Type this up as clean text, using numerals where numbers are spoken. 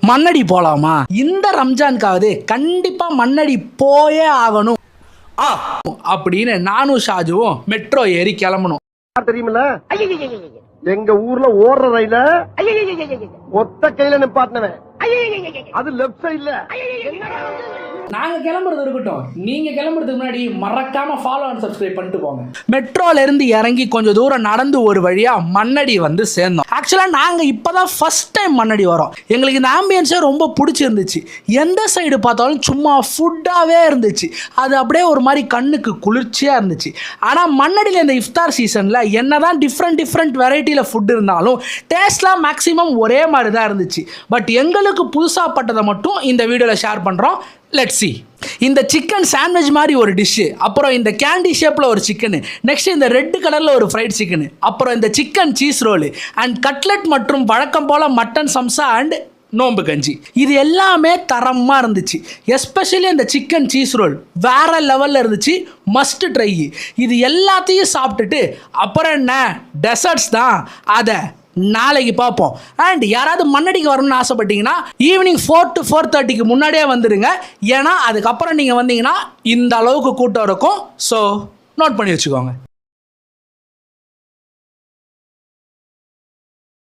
மண்ணடி போலாமா? இந்த ரம்ஜானுக்காவது கண்டிப்பா மண்ணடி போயே ஆகணும் அப்படின்னு நானும் ஷாஜுவும் மெட்ரோ ஏறி கிளம்பணும். தெரியுமில்ல, எங்க ஊர்ல ஓடுற ரயில ஒத்த கையில நிப்பாட்டினவன், அது லெப்ட் சைடுல. நாங்க கிளம்புறது இருக்கட்டும், நீங்க கிளம்புறதுக்கு முன்னாடி மறக்காம ஃபாலோ அண்ட் சப்ஸ்கிரைப் பண்ணிட்டு போங்க. மெட்ரோல இருந்து இறங்கி கொஞ்சம் தூரம் நடந்து ஒரு வழியா மண்ணடி வந்து சேர்ந்தோம். ஆக்சுவலா நாங்க இப்பதான் ஃபர்ஸ்ட் டைம் மண்ணடி வரோம். எங்களுக்கு இந்த ஆம்பியன்ஸே ரொம்ப பிடிச்சிருந்துச்சு. எந்த சைடு பார்த்தாலும் சும்மா ஃபுட்டாவே இருந்துச்சு. அது அப்படியே ஒரு மாதிரி கண்ணுக்கு குளிர்ச்சியா இருந்துச்சு. ஆனா மண்ணடியில் இந்த இஃப்தார் சீசன்ல என்னதான் டிஃப்ரெண்ட் வெரைட்டியில ஃபுட் இருந்தாலும் டேஸ்ட்லாம் மேக்ஸிமம் ஒரே மாதிரி தான் இருந்துச்சு. பட் எங்களுக்கு புதுசா பட்டதை மட்டும் இந்த வீடியோல ஷேர் பண்றோம். Let's see. இந்த சிக்கன் சாண்ட்விச் மாதிரி ஒரு டிஷ்ஷு, அப்புறம் இந்த கேண்டி ஷேப்பில் ஒரு சிக்கனு, நெக்ஸ்ட் இந்த ரெட் கலரில் ஒரு ஃப்ரைட் சிக்கனு, அப்புறம் இந்த chicken cheese roll and cutlet மற்றும் வழக்கம் போல் மட்டன் சம்சா அண்ட் நோம்பு கஞ்சி. இது எல்லாமே தரமாக இருந்துச்சு. எஸ்பெஷலி இந்த சிக்கன் சீஸ் ரோல் வேற லெவலில் இருந்துச்சு. Must try. இது எல்லாத்தையும் சாப்பிட்டுட்டு அப்புறம் என்ன டெசர்ட்ஸ் தான், அதை நாளைக்கு பார்ப்போம். அண்ட் யாராவது மண்ணடிக்கு வரணும்னு ஆசைப்பட்டீங்கன்னா ஈவினிங் 4 to 4:30 முன்னாடியே வந்துடுங்க. ஏன்னா அதுக்கப்புறம் நீங்கள் வந்தீங்கன்னா இந்த அளவுக்கு கூட்டம் இருக்கும். ஸோ நோட் பண்ணி வச்சுக்கோங்க.